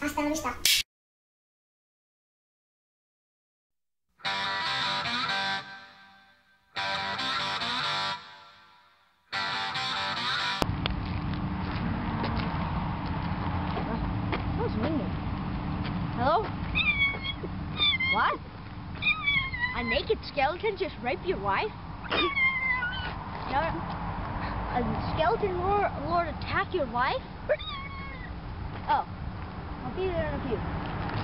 Hasta la vista. Who's ringing? Hello? What? A naked skeleton just raped your wife? A skeleton lord attack your wife? Oh. I'll be there in a few.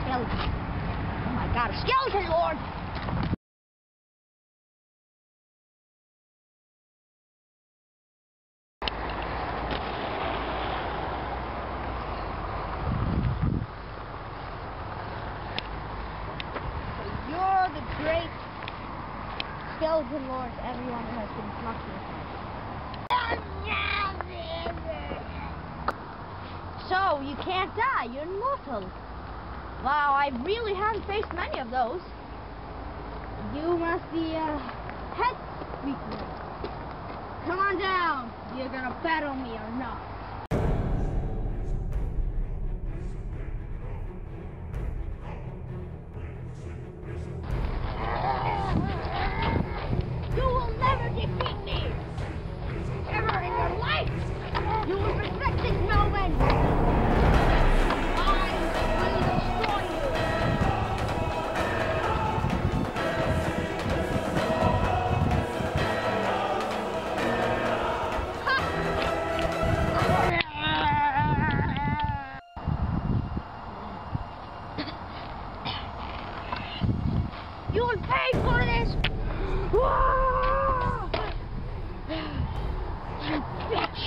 Skeleton. Oh my god, a skeleton lord! You're the great skeleton lord everyone has been flocking. So, you can't die, you're immortal. Wow, I really haven't faced many of those. You must be a head weakness. Come on down, you're gonna battle me or not. You will never defeat me! Ever in your life! You will respect this moment! I will destroy you! Ha! You will pay for this! You bitch!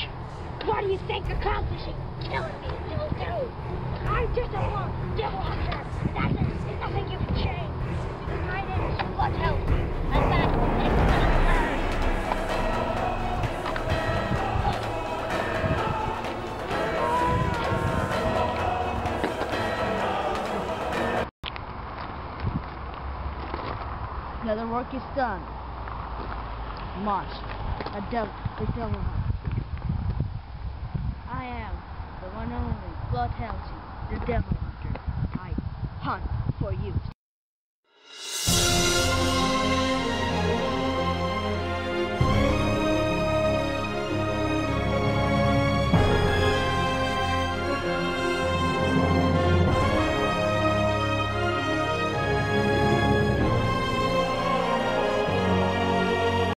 What do you think accomplishing killing me will do? I'm just a devil hunter. That's it. It's nothing you can change. Because my name is Bloodhound, and that is not hers. Now the work is done. March, the devil hunter. I am the one and only Bloodhound, the devil hunter. I hunt for you.